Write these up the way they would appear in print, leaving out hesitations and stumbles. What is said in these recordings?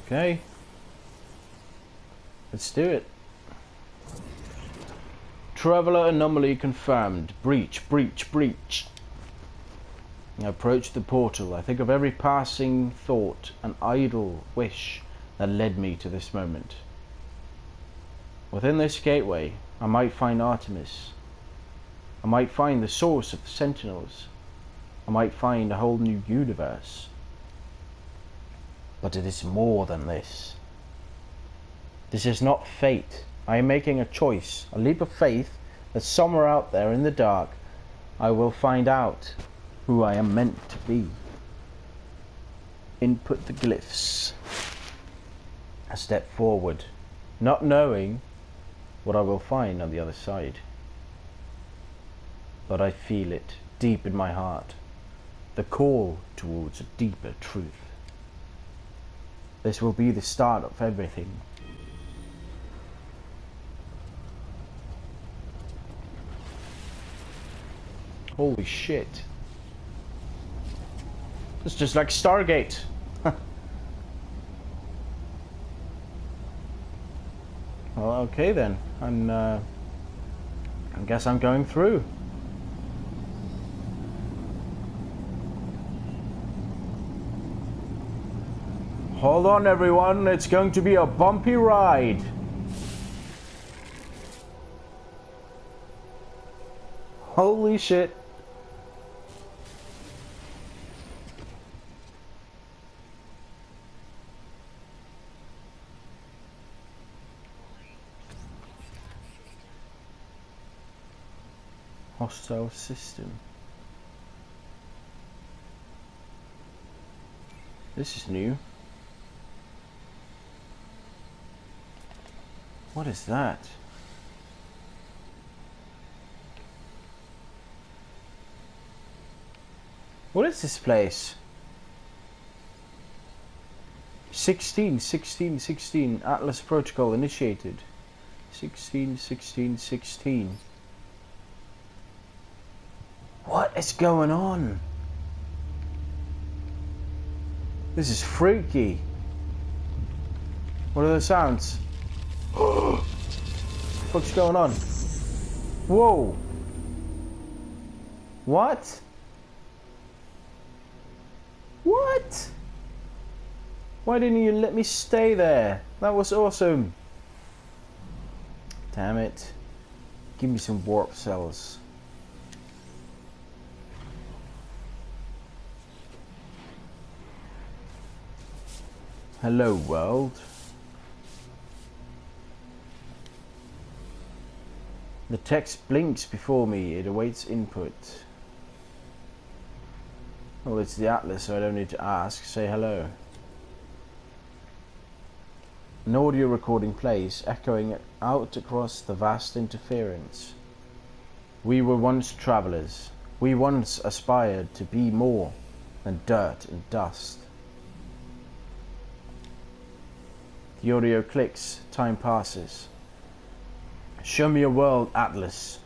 Okay. Let's do it. Traveler anomaly confirmed. Breach, breach, breach. I approach the portal. I think of every passing thought and idle wish that led me to this moment. Within this gateway, I might find Artemis. I might find the source of the Sentinels. I might find a whole new universe. But it is more than this. This is not fate. I am making a choice, a leap of faith that somewhere out there in the dark, I will find out who I am meant to be. Input the glyphs. I step forward, not knowing what I will find on the other side. But I feel it deep in my heart, the call towards a deeper truth. This will be the start of everything. Holy shit. It's just like Stargate. Well, okay then. I guess I'm going through. Hold on everyone, it's going to be a bumpy ride. Holy shit. Hostile system. This is new. What is that? What is this place? 16 Atlas Protocol initiated. 16. What is going on? This is freaky. What are the sounds? What's going on? Whoa. What? What? Why didn't you let me stay there? That was awesome. Damn it. Give me some warp cells. Hello world. The text blinks before me, it awaits input. Well, it's the Atlas, so I don't need to ask. Say hello. An audio recording plays, echoing out across the vast interference. We were once travelers. We once aspired to be more than dirt and dust. The audio clicks, time passes. Show me a world, Atlas.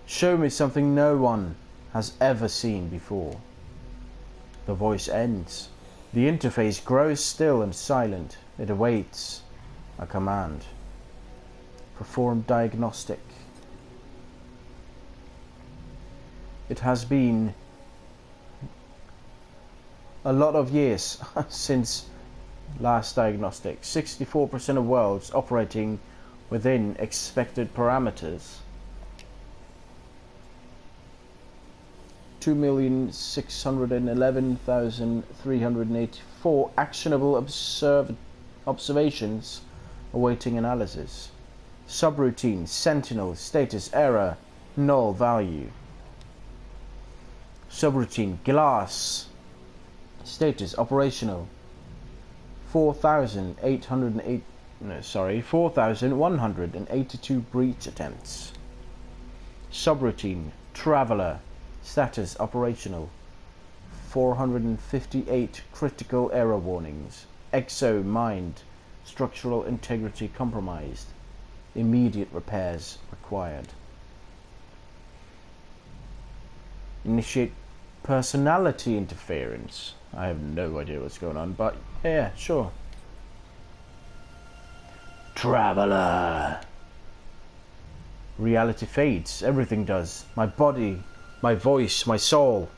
Show me something no one has ever seen before. The voice ends. The interface grows still and silent. It awaits a command. Perform diagnostic. It has been a lot of years since last diagnostic. 64% of worlds operating within expected parameters. 2,611,384 actionable observations awaiting analysis. Subroutine, Sentinel, status error, null value. Subroutine, glass, status operational. 4,182 breach attempts. Subroutine, traveler, status operational. 458 critical error warnings. Exo mind, structural integrity compromised. Immediate repairs required. Initiate personality interference. I have no idea what's going on, but yeah, sure. Traveler. Reality fades. Everything does. My body, my voice, my soul.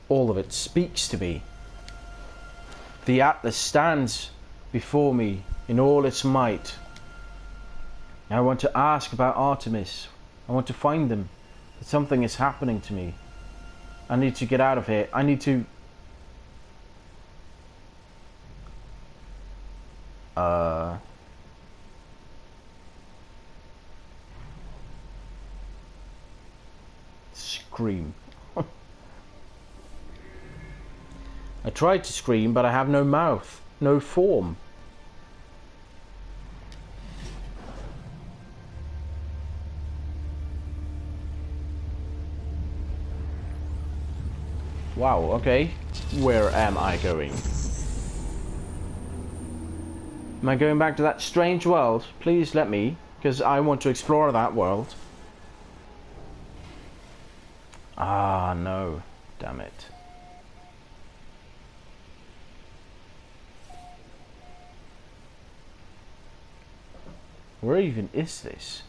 All of it speaks to me. The Atlas stands before me in all its might. I want to ask about Artemis. I want to find them. But something is happening to me. I need to get out of here. I need to... Scream. I tried to scream, but I have no mouth, no form. Wow, okay. Where am I going? Am I going back to that strange world? Please let me, because I want to explore that world. Ah, no. Damn it. Where even is this?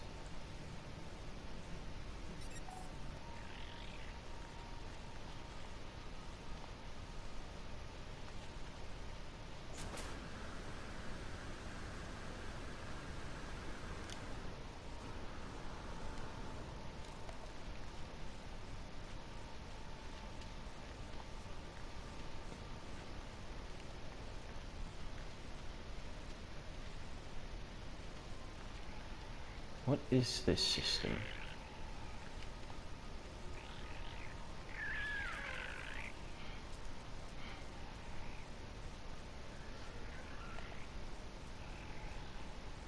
What is this system?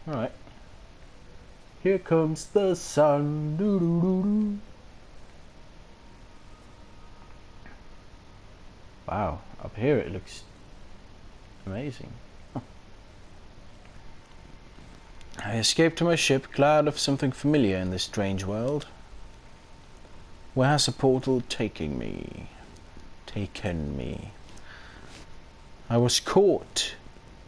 Alright. Here comes the sun. Doo -doo -doo -doo. Wow, up here it looks amazing. I escaped to my ship, glad of something familiar in this strange world. Where has the portal taken me? I was caught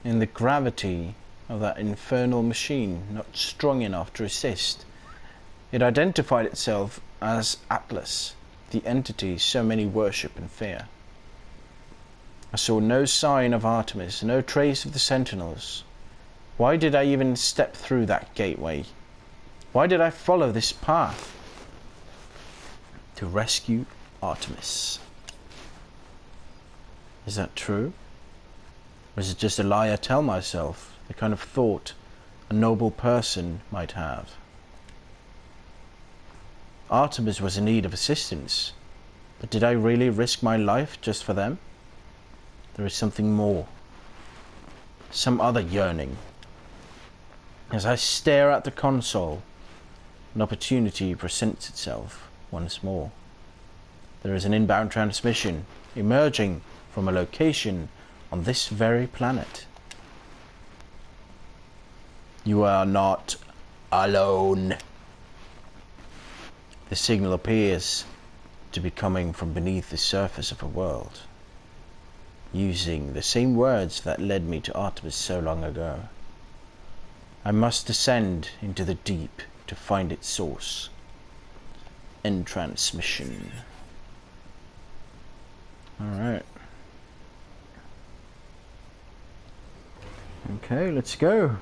in the gravity of that infernal machine, not strong enough to resist. It identified itself as Atlas, the entity so many worship and fear. I saw no sign of Artemis, no trace of the Sentinels. Why did I even step through that gateway? Why did I follow this path? To rescue Artemis. Is that true? Or is it just a lie I tell myself? The kind of thought a noble person might have. Artemis was in need of assistance. But did I really risk my life just for them? There is something more. Some other yearning. As I stare at the console, an opportunity presents itself once more. There is an inbound transmission emerging from a location on this very planet. You are not alone. The signal appears to be coming from beneath the surface of a world, using the same words that led me to Artemis so long ago. I must descend into the deep to find its source. End transmission. Alright. Okay, let's go.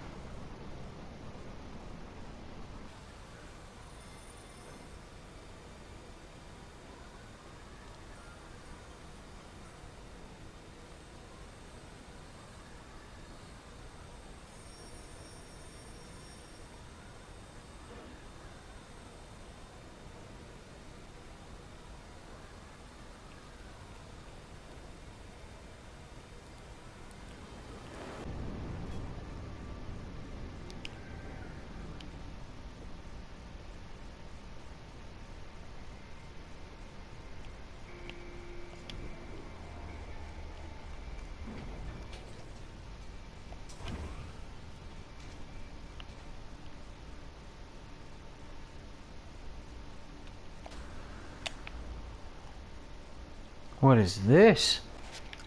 What is this?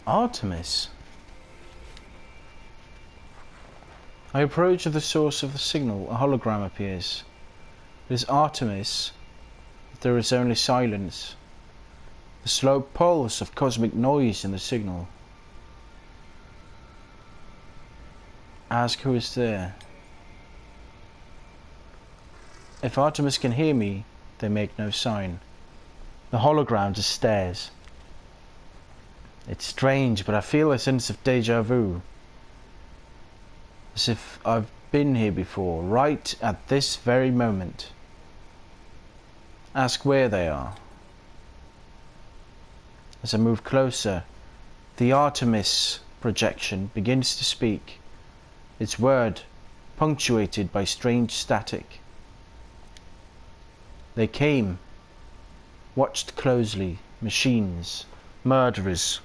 Artemis. I approach the source of the signal. A hologram appears. It is Artemis. There is only silence. The slow pulse of cosmic noise in the signal. Ask who is there. If Artemis can hear me, they make no sign. The hologram just stares. It's strange, but I feel a sense of deja vu. As if I've been here before, right at this very moment. Ask where they are. As I move closer, the Artemis projection begins to speak, its word punctuated by strange static. They came, watched closely, machines, murderers.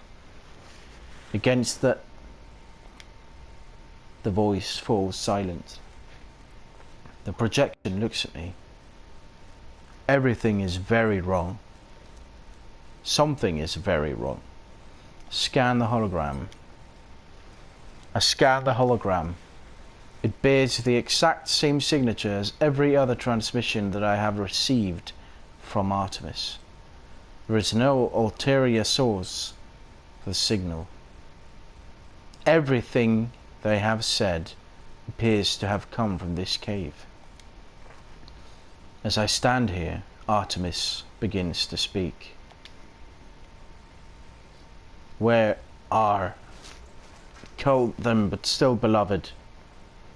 Against that, the voice falls silent. The projection looks at me. Everything is very wrong. Something is very wrong. Scan the hologram. I scan the hologram. It bears the exact same signature as every other transmission that I have received from Artemis. There is no ulterior source for the signal. Everything they have said appears to have come from this cave. As I stand here, Artemis begins to speak. Where are cold them but still beloved?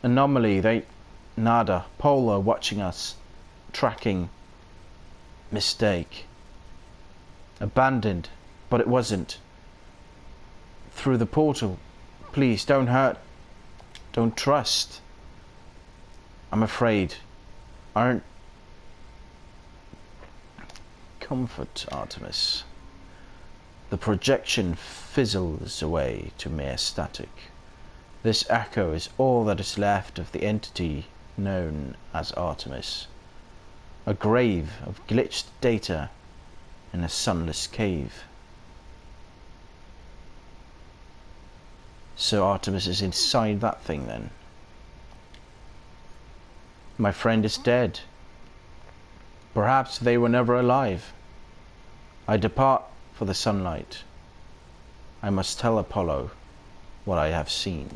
Anomaly, they nada, Polar watching us, tracking, mistake. Abandoned, but it wasn't. Through the portal, please don't hurt, don't trust. I'm afraid. Aren't comfort, Artemis. The projection fizzles away to mere static. This echo is all that is left of the entity known as Artemis. A grave of glitched data in a sunless cave. So Artemis is inside that thing then. My friend is dead. Perhaps they were never alive. I depart for the sunlight. I must tell Apollo what I have seen.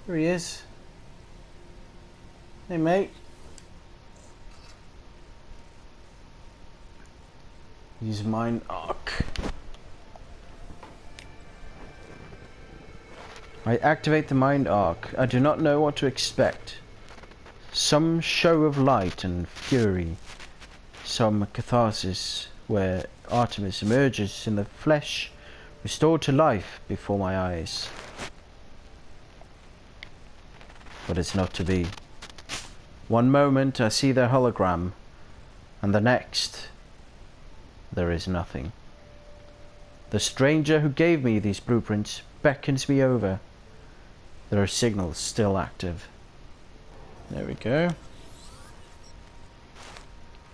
Here he is. Hey mate. Use Mind Arc. I activate the Mind Arc. I do not know what to expect. Some show of light and fury. Some catharsis where Artemis emerges in the flesh, restored to life before my eyes. But it's not to be. One moment I see their hologram, and the next there is nothing. The stranger who gave me these blueprints beckons me over. There are signals still active. There we go.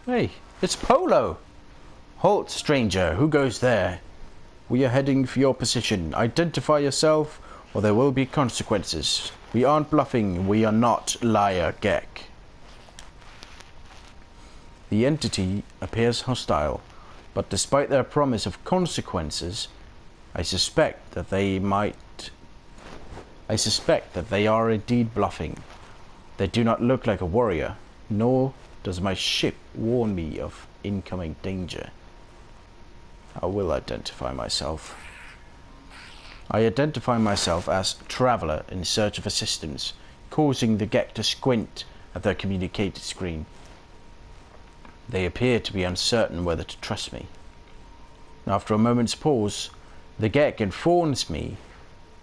Hey, it's Polo! Halt, stranger, who goes there? We are heading for your position. Identify yourself, or there will be consequences. We aren't bluffing, we are not Liar Gek. The entity appears hostile, but despite their promise of consequences, I suspect that they are indeed bluffing. They do not look like a warrior, nor does my ship warn me of incoming danger. I will identify myself. I identify myself as Traveller in search of assistance, causing the Gek to squint at their communicator screen. They appear to be uncertain whether to trust me. After a moment's pause, the Gek informs me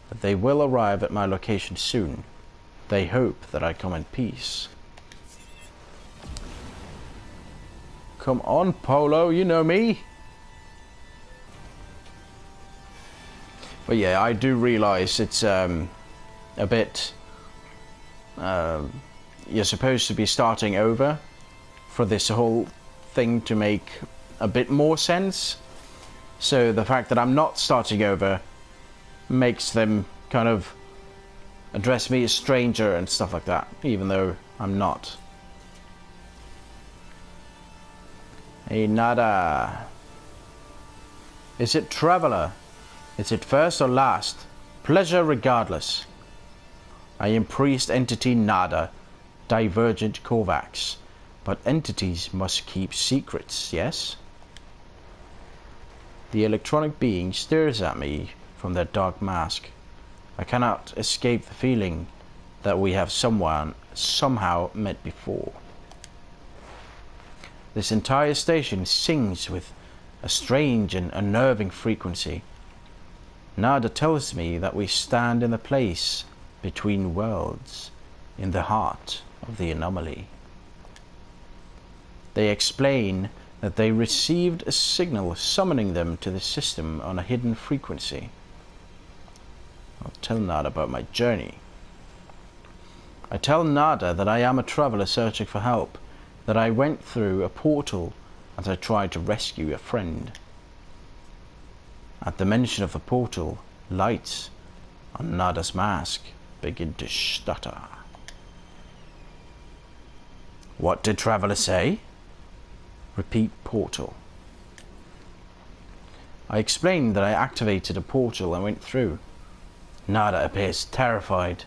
that they will arrive at my location soon. They hope that I come in peace. Come on, Polo, you know me. But yeah, I do realise it's a bit... you're supposed to be starting over for this whole thing to make a bit more sense. So the fact that I'm not starting over makes them kind of address me as stranger and stuff like that, even though I'm not. Hey, Nada. Is it traveler? Is it first or last? Pleasure regardless. I am priest entity Nada, Divergent Kovacs. But entities must keep secrets, yes? The electronic being stares at me from their dark mask. I cannot escape the feeling that we have somehow met before. This entire station sings with a strange and unnerving frequency. Nada tells me that we stand in the place between worlds, in the heart of the anomaly. They explain that they received a signal summoning them to the system on a hidden frequency. I'll tell Nada about my journey. I tell Nada that I am a traveler searching for help, that I went through a portal as I tried to rescue a friend. At the mention of the portal, lights on Nada's mask begin to stutter. What did traveler say? Repeat portal. I explained that I activated a portal and went through. Nada appears terrified.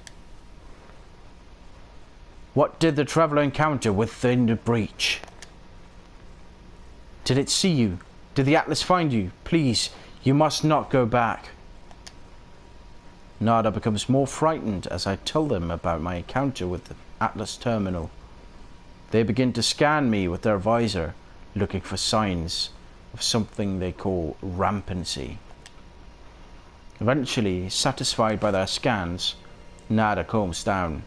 What did the traveler encounter within the breach? Did it see you? Did the Atlas find you? Please, you must not go back. Nada becomes more frightened as I tell them about my encounter with the Atlas terminal. They begin to scan me with their visor, looking for signs of something they call rampancy. Eventually, satisfied by their scans, Nada calms down.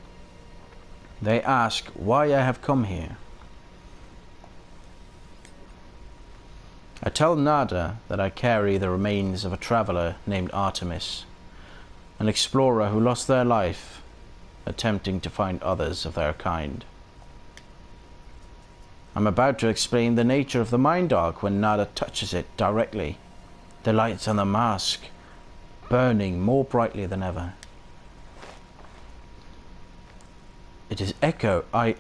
They ask why I have come here. I tell Nada that I carry the remains of a traveler named Artemis, an explorer who lost their life attempting to find others of their kind. I'm about to explain the nature of the mind arc when Nada touches it directly, the lights on the mask burning more brightly than ever. It is Echo. I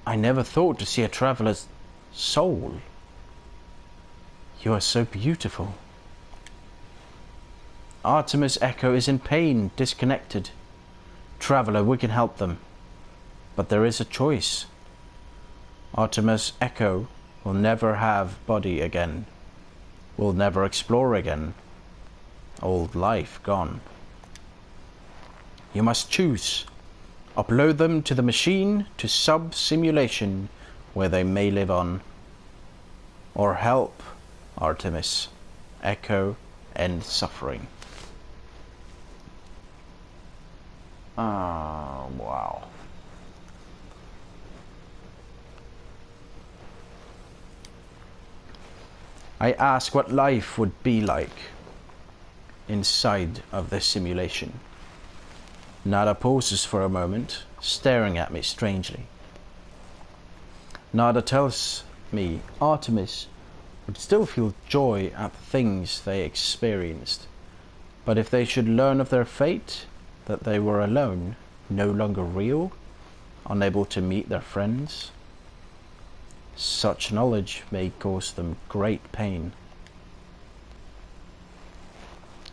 never thought to see a traveler's soul. You are so beautiful. Artemis Echo is in pain, disconnected. Traveler, we can help them. But there is a choice. Artemis Echo will never have body again. Will never explore again. Old life gone. You must choose. Upload them to the machine to sub-simulation where they may live on. Or help Artemis Echo end suffering. Wow. I ask what life would be like inside of this simulation. Nada pauses for a moment, staring at me strangely. Nada tells me Artemis would still feel joy at the things they experienced, but if they should learn of their fate, that they were alone, no longer real, unable to meet their friends, such knowledge may cause them great pain.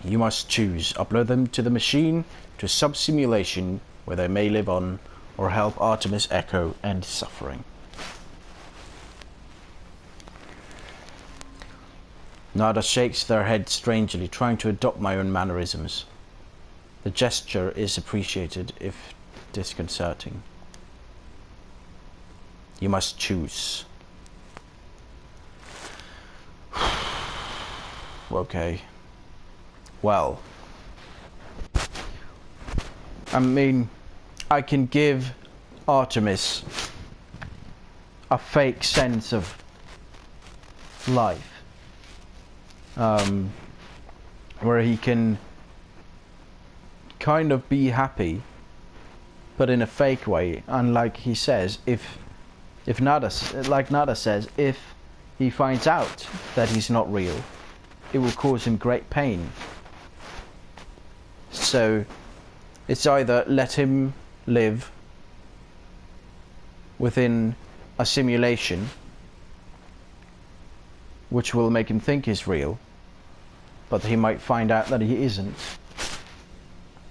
You must choose. Upload them to the machine to sub-simulation where they may live on, or help Artemis Echo end suffering. Nada shakes their head strangely, trying to adopt my own mannerisms. The gesture is appreciated, if disconcerting. You must choose. Okay. Well, I mean, I can give Artemis a fake sense of life, where he can kind of be happy, but in a fake way. And like he says, if If Nada, like Nada says, if he finds out that he's not real, it will cause him great pain. So it's either let him live within a simulation which will make him think he's real, but he might find out that he isn't,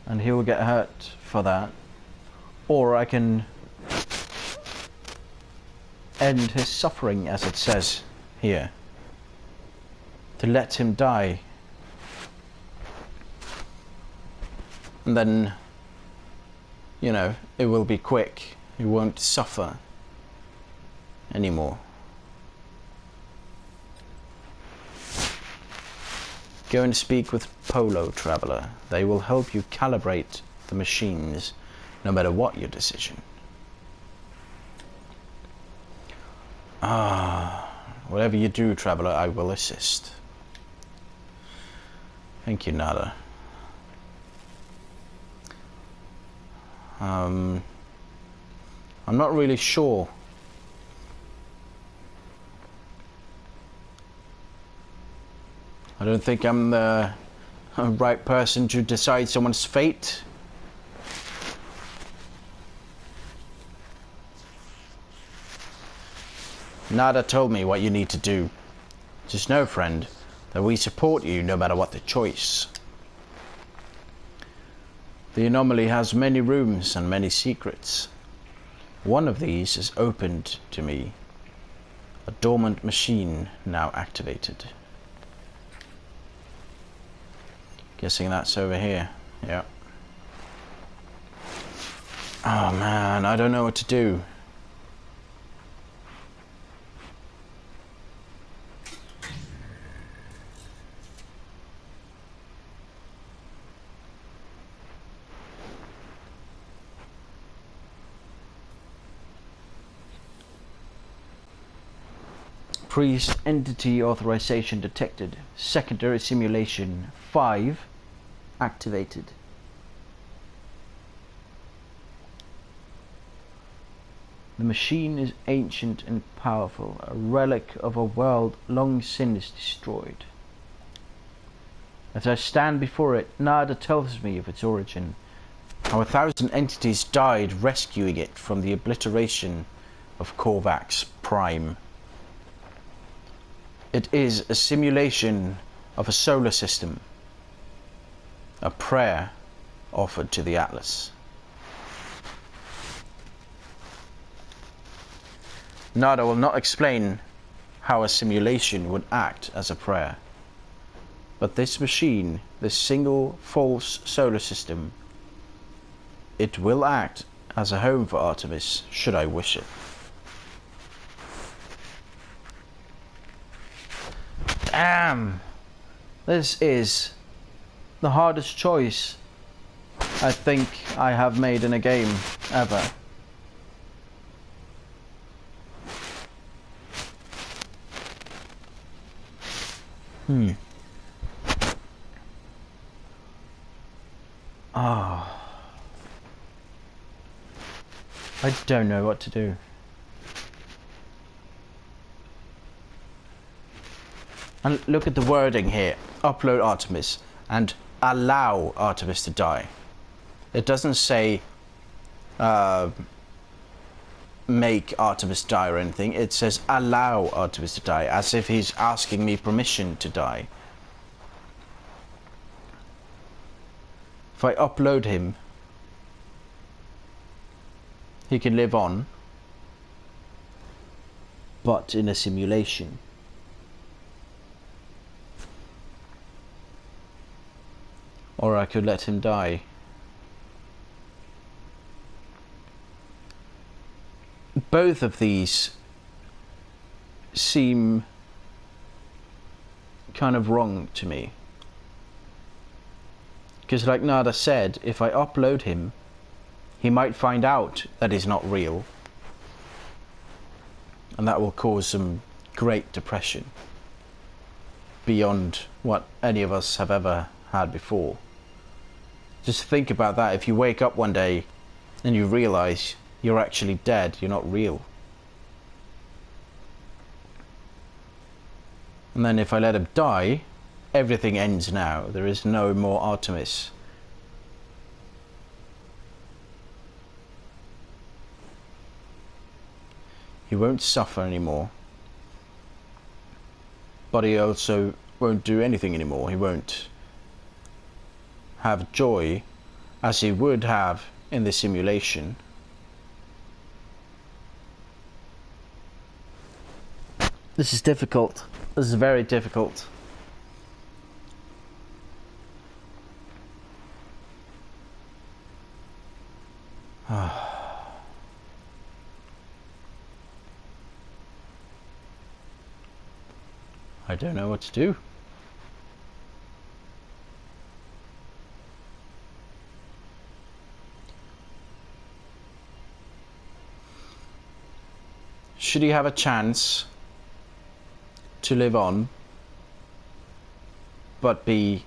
and he will get hurt for that. Or I can end his suffering, as it says here, to let him die. And then, you know, it will be quick. He won't suffer anymore. Go and speak with Polo, traveler. They will help you calibrate the machines, no matter what your decision. Whatever you do, traveler, I will assist. Thank you, Nada. I'm not really sure. I don't think I'm the right person to decide someone's fate. Nada told me what you need to do. Just know, friend, that we support you no matter what the choice. The anomaly has many rooms and many secrets. One of these is opened to me. A dormant machine now activated. Guessing that's over here. Yeah. Oh man, I don't know what to do. Priest entity authorization detected. Secondary simulation 5 activated. The machine is ancient and powerful, a relic of a world long since destroyed. As I stand before it, Nada tells me of its origin, how 1,000 entities died rescuing it from the obliteration of Korvax Prime. It is a simulation of a solar system, a prayer offered to the Atlas. Nada will not explain how a simulation would act as a prayer, but this machine, this single false solar system, it will act as a home for Artemis, should I wish it. Damn! This is the hardest choice I think I have made in a game ever. I don't know what to do. And look at the wording here. Upload Artemis and allow Artemis to die. It doesn't say make Artemis die or anything. It says allow Artemis to die, as if he's asking me permission to die. If I upload him, he can live on, but in a simulation. Or I could let him die. Both of these seem kind of wrong to me. Because like Nada said, if I upload him, he might find out that he's not real. And that will cause some great depression. Beyond what any of us have ever had before. Just think about that. If you wake up one day and you realize you're actually dead, you're not real. And then if I let him die, everything ends now. There is no more Artemis. He won't suffer anymore. But he also won't do anything anymore. He won't have joy as he would have in the simulation. This is difficult. This is very difficult. I don't know what to do. Should he have a chance to live on, but be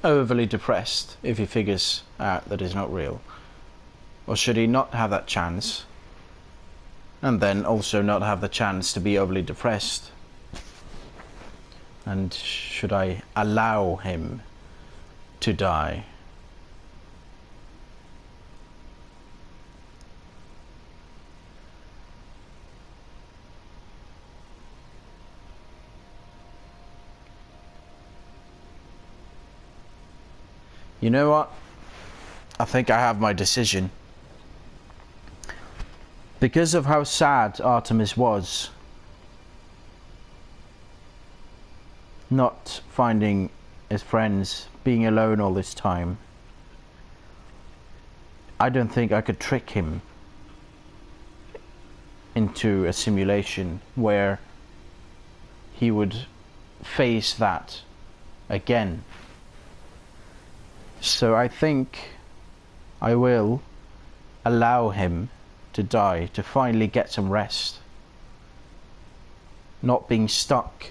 overly depressed if he figures out that it's not real? Or should he not have that chance, and then also not have the chance to be overly depressed? And should I allow him to die? You know what? I think I have my decision. Because of how sad Artemis was, not finding his friends, being alone all this time, I don't think I could trick him into a simulation where he would face that again. So I think I will allow him to die, to finally get some rest, not being stuck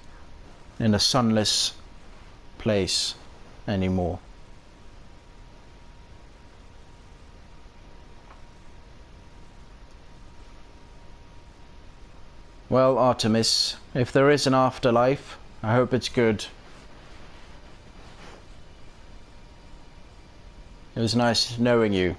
in a sunless place anymore. Well, Artemis, if there is an afterlife, I hope it's good. It was nice knowing you.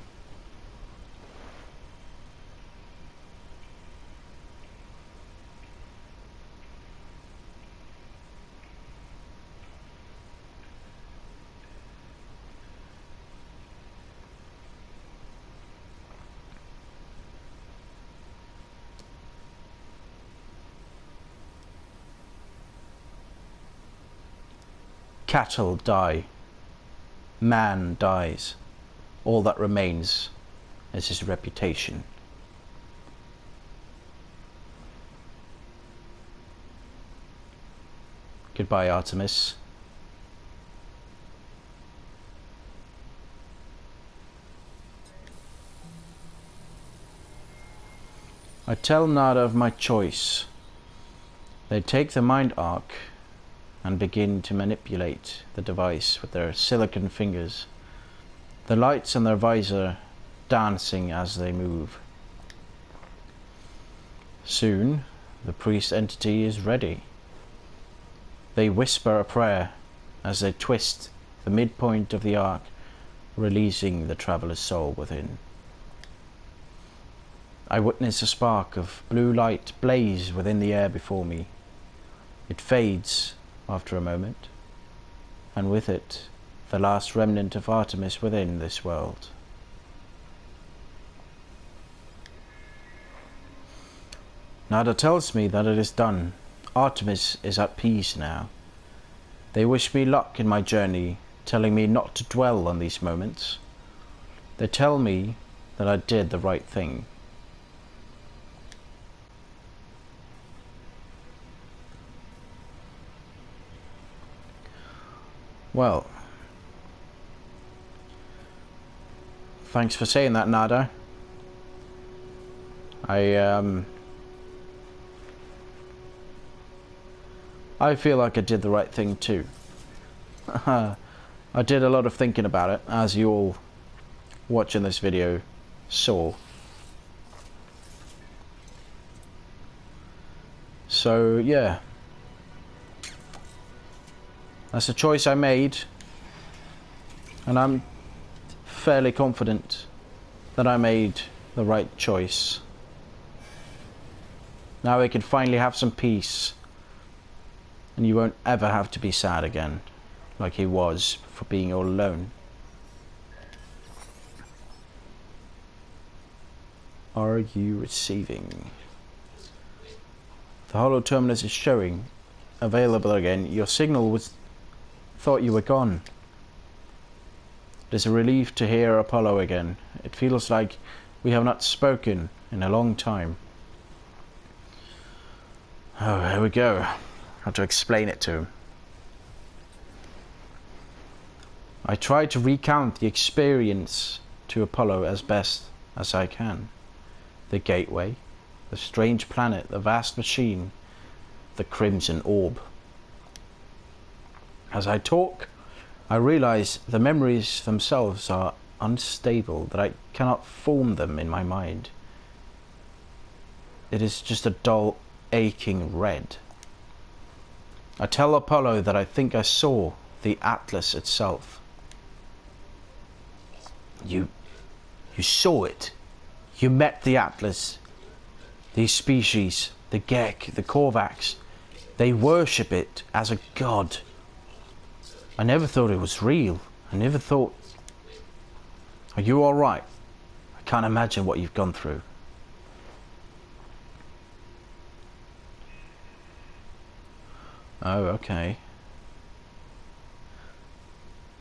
Cattle die. Man dies. All that remains is his reputation. Goodbye, Artemis. I tell Nada of my choice. They take the mind arc and begin to manipulate the device with their silicon fingers, the lights on their visor dancing as they move. Soon, the priest entity is ready. They whisper a prayer as they twist the midpoint of the arc, releasing the traveler's soul within. I witness a spark of blue light blaze within the air before me. It fades after a moment, and with it, the last remnant of Artemis within this world. Nada tells me that it is done. Artemis is at peace now. They wish me luck in my journey, telling me not to dwell on these moments. They tell me that I did the right thing. Well, thanks for saying that, Nada. I feel like I did the right thing too. I did a lot of thinking about it, as you all watching this video saw. So yeah, That's a choice I made, and I'm fairly confident that I made the right choice. Now we can finally have some peace, and you won't ever have to be sad again, like he was for being all alone. Are you receiving? The holo terminus is showing available again. Your signal was thought you were gone. It is a relief to hear Apollo again. It feels like we have not spoken in a long time. Oh, here we go. I have to explain it to him. I try to recount the experience to Apollo as best as I can. The gateway, the strange planet, the vast machine, the crimson orb. As I talk, I realize the memories themselves are unstable, that I cannot form them in my mind. It is just a dull, aching red. I tell Apollo that I think I saw the Atlas itself. You saw it? You met the Atlas? These species, the Gek, the Korvax, they worship it as a god. I never thought it was real. I never thought... Are you alright? I can't imagine what you've gone through. Oh, okay.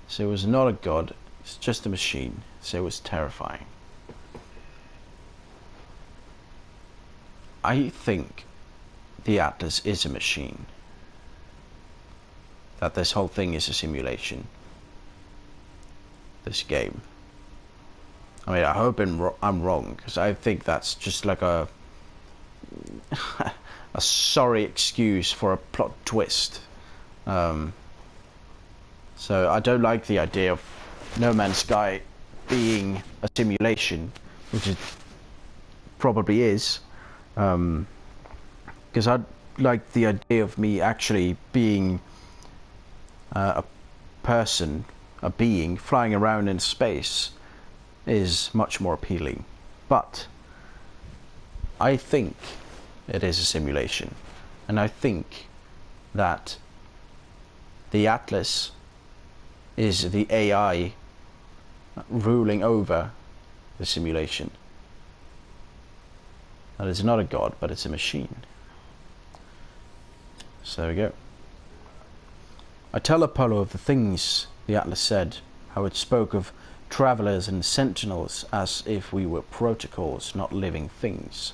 So it was not a god, it's just a machine. So it was terrifying. I think the Atlas is a machine. That this whole thing is a simulation. This game. I mean, I hope I'm wrong, because I think that's just like a a sorry excuse for a plot twist. So I don't like the idea of No Man's Sky being a simulation, which it probably is. Because I like the idea of me actually being a person, a being flying around in space is much more appealing. But I think it is a simulation, and I think that the Atlas is the AI ruling over the simulation. That is not a god, but it's a machine. So there we go. I tell Apollo of the things the Atlas said, how it spoke of travelers and sentinels as if we were protocols, not living things.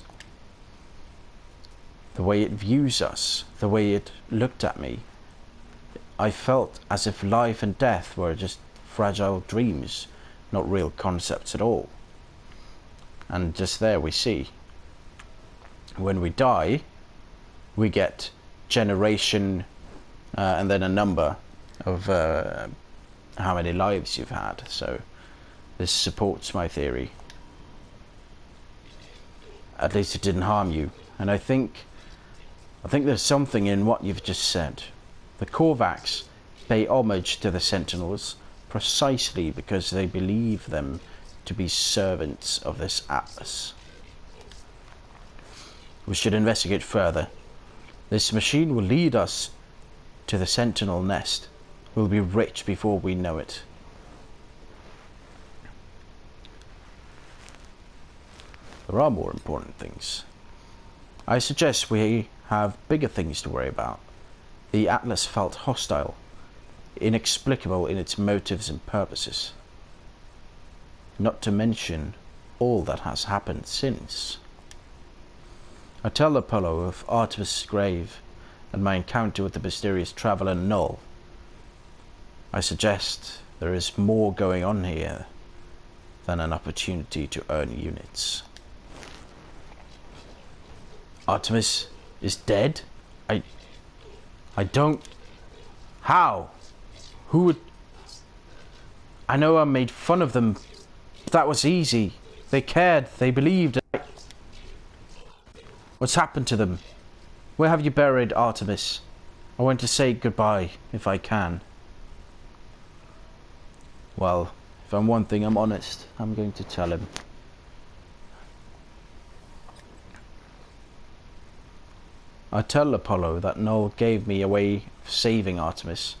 The way it views us, the way it looked at me, I felt as if life and death were just fragile dreams, not real concepts at all. And just there we see, when we die, we get generation and then a number of how many lives you've had. So this supports my theory. At least it didn't harm you. And I think there's something in what you've just said. The Korvax pay homage to the Sentinels precisely because they believe them to be servants of this Atlas. We should investigate further. This machine will lead us to the Sentinel nest. We'll be rich before we know it. There are more important things. I suggest we have bigger things to worry about. The Atlas felt hostile, inexplicable in its motives and purposes. Not to mention all that has happened since. I tell Apollo of Artemis' grave and my encounter with the mysterious traveller Null. I suggest there is more going on here than an opportunity to earn units. Artemis is dead? I don't... How? Who would... I know I made fun of them, but that was easy. They cared, they believed. What's happened to them? Where have you buried Artemis? I want to say goodbye if I can. Well, if I'm one thing, I'm honest. I'm going to tell him. I tell Apollo that Null gave me a way of saving Artemis,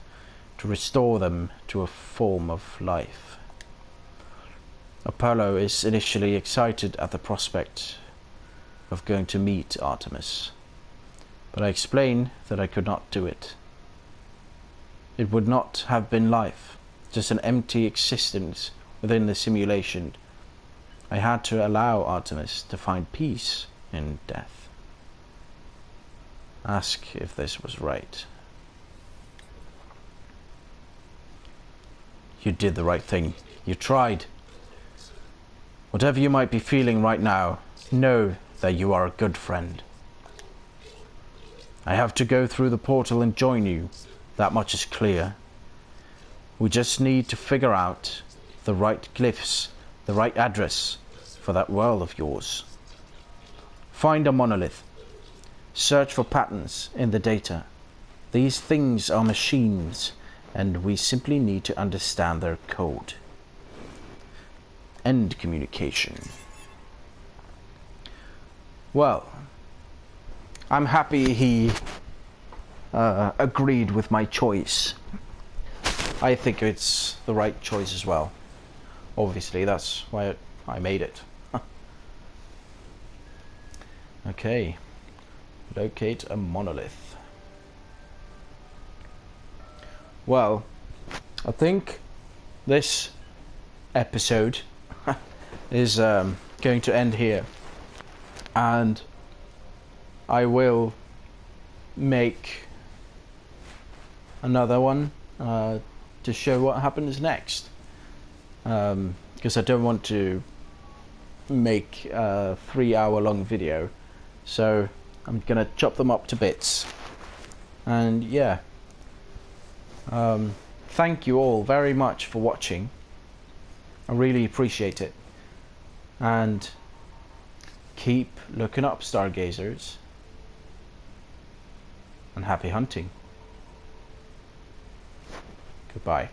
to restore them to a form of life. Apollo is initially excited at the prospect of going to meet Artemis, but I explain that I could not do it. It would not have been life, just an empty existence within the simulation. I had to allow Artemis to find peace in death. Ask if this was right. You did the right thing. You tried. Whatever you might be feeling right now, know that you are a good friend. I have to go through the portal and join you. That much is clear. We just need to figure out the right glyphs, the right address for that world of yours. Find a monolith. Search for patterns in the data. These things are machines, and we simply need to understand their code. End communication. Well, I'm happy he agreed with my choice. I think it's the right choice as well. Obviously, that's why I made it. Okay. Locate a monolith. Well, I think this episode is going to end here, and I will make another one to show what happens next, because I don't want to make a 3-hour-long video, so I'm gonna chop them up to bits. And yeah, thank you all very much for watching. I really appreciate it, and keep looking up, stargazers, and happy hunting. Goodbye.